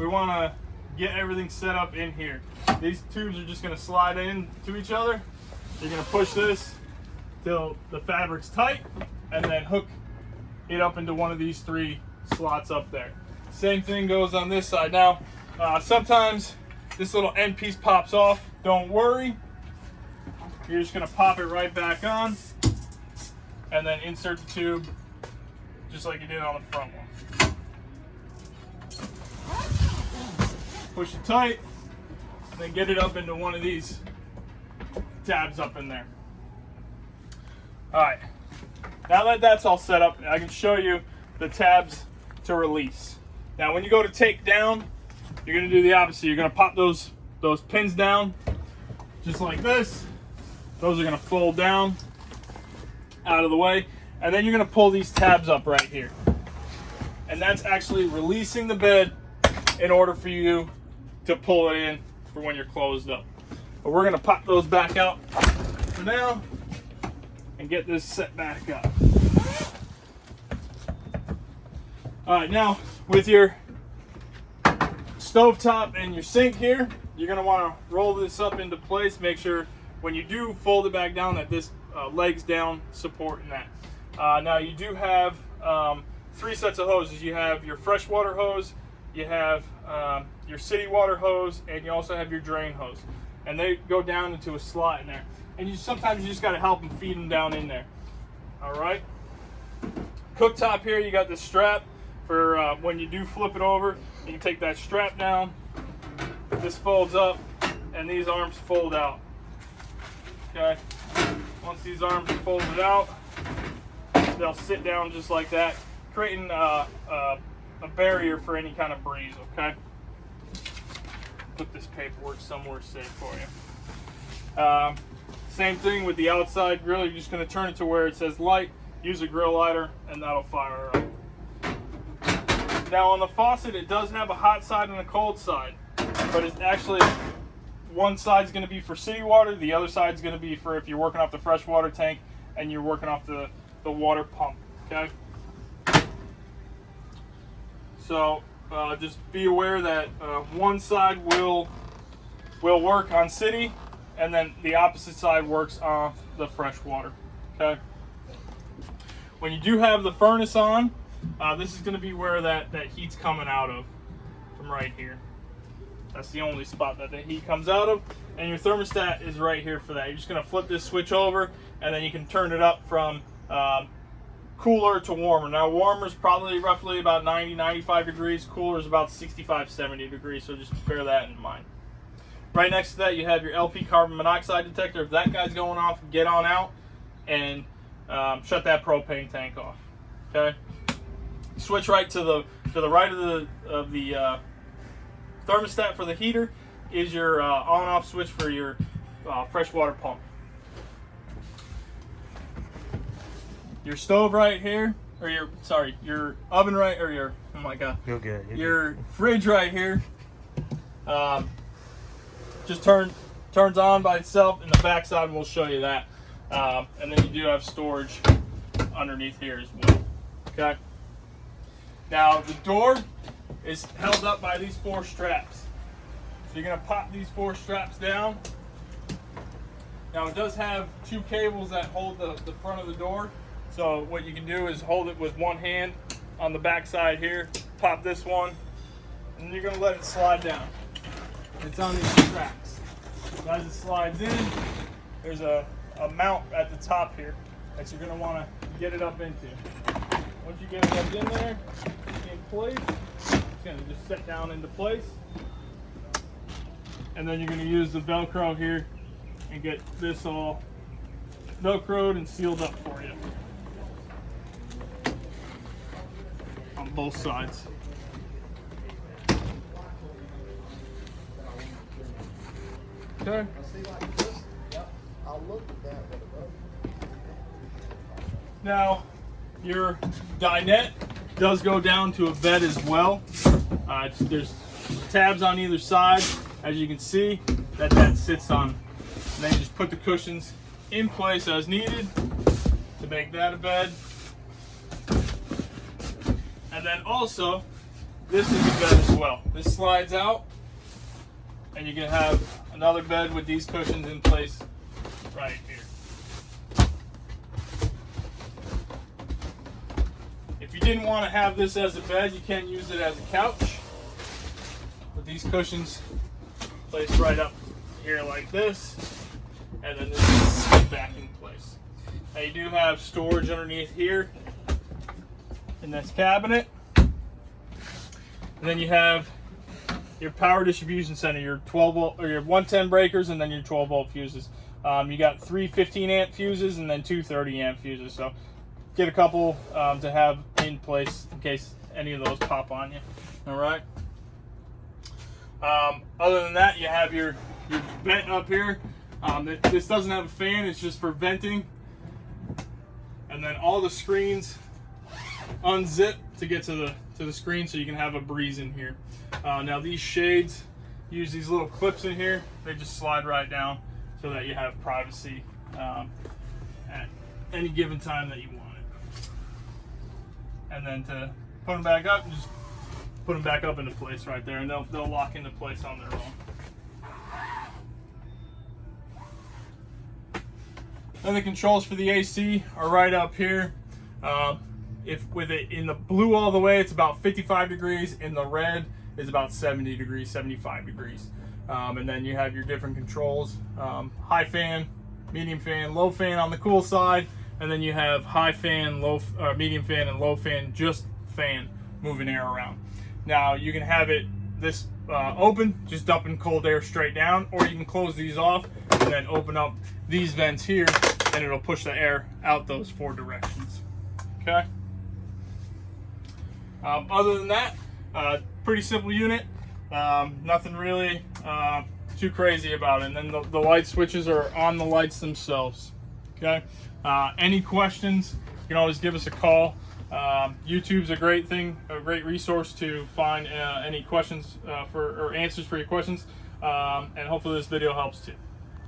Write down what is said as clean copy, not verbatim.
we want to get everything set up in here. These tubes are just going to slide into each other. You're going to push this till the fabric's tight and then hook it up into one of these 3 slots up there. Same thing goes on this side. Now, sometimes this little end piece pops off. Don't worry. You're just going to pop it right back on and then insert the tube just like you did on the front one. Push it tight and then get it up into one of these tabs up in there. All right, now that that's all set up, I can show you the tabs to release. Now when you go to take down, you're going to do the opposite. You're going to pop those pins down just like this. Those are going to fold down out of the way, and then you're going to pull these tabs up right here, and that's actually releasing the bed in order for you to pull it in for when you're closed up. But we're going to pop those back out for now and get this set back up. All right, now with your stovetop and your sink here, you're going to want to roll this up into place. Make sure when you do fold it back down that this leg's down, supporting that. Now you do have 3 sets of hoses. You have your freshwater hose, you have your city water hose, and you also have your drain hose. And they go down into a slot in there. And sometimes you just got to help them feed them down in there. All right. Cooktop here, you got the strap for when you do flip it over. You can take that strap down. This folds up, and these arms fold out. Okay. Once these arms are folded out, they'll sit down just like that, creating a barrier for any kind of breeze. Okay. Put this paperwork somewhere safe for you. Same thing with the outside grill. You're just going to turn it to where it says light, use a grill lighter, and that'll fire up. Now on the faucet, it does have a hot side and a cold side, but it's actually, one side's going to be for city water, the other side's going to be for if you're working off the freshwater tank and you're working off the water pump. Okay. So just be aware that one side will work on city, and then the opposite side works off the freshwater. Okay. When you do have the furnace on, this is going to be where that heat's coming out of, from right here. That's the only spot that the heat comes out of, and your thermostat is right here for that. You're just going to flip this switch over, and then you can turn it up from cooler to warmer. Now warmer is probably roughly about 90-95 degrees. Cooler is about 65-70 degrees, so just bear that in mind. Right next to that, you have your LP carbon monoxide detector. If that guy's going off, get on out and shut that propane tank off. Okay. Switch right to the right of the thermostat for the heater is your on-off switch for your freshwater pump. Your stove right here, or your oven right, or your, oh my god, your fridge right here, just turns on by itself in the back side, and we'll show you that. And then you do have storage underneath here as well. Okay. Now the door is held up by these 4 straps. So you're gonna pop these 4 straps down. Now it does have 2 cables that hold the front of the door. So what you can do is hold it with one hand on the back side here, pop this one, and you're gonna let it slide down. It's on these straps. So as it slides in, there's a mount at the top here that you're gonna wanna get it up into. Once you get it up in there, in place, it's gonna just set down into place. And then you're gonna use the Velcro here and get this all Velcroed and sealed up for you. On both sides. Okay. Now, your dinette does go down to a bed as well. There's tabs on either side, as you can see, that sits on. And then you just put the cushions in place as needed to make that a bed. And then also, this is a bed as well. This slides out, and you can have another bed with these cushions in place right here. If you didn't want to have this as a bed, you can use it as a couch. With these cushions placed right up here like this, and then this is slid back in place. Now you do have storage underneath here in this cabinet. And then you have your power distribution center, your 12 volt or your 110 breakers, and then your 12 volt fuses. You got 3 15 amp fuses and then 2 30 amp fuses. So get a couple to have in place in case any of those pop on you. All right. Other than that, you have your vent up here. This doesn't have a fan; it's just for venting. And then all the screens unzip to get to the screen, so you can have a breeze in here. Now these shades use these little clips in here. They just slide right down so that you have privacy at any given time that you want it. And then to put them back up, just put them back up into place right there, and they'll lock into place on their own. And the controls for the AC are right up here. If with it in the blue all the way, it's about 55 degrees. In the red is about 70 degrees, 75 degrees. And then you have your different controls: high fan, medium fan, low fan on the cool side, and then you have high fan, medium fan, and low fan, just fan moving air around. Now you can have it this open, just dumping cold air straight down, or you can close these off and then open up these vents here, and it'll push the air out those 4 directions. Okay. Other than that, pretty simple unit. Nothing really too crazy about it. And then the light switches are on the lights themselves. Okay. Any questions, you can always give us a call. YouTube's a great thing, a great resource to find any questions or answers for your questions. And hopefully this video helps too.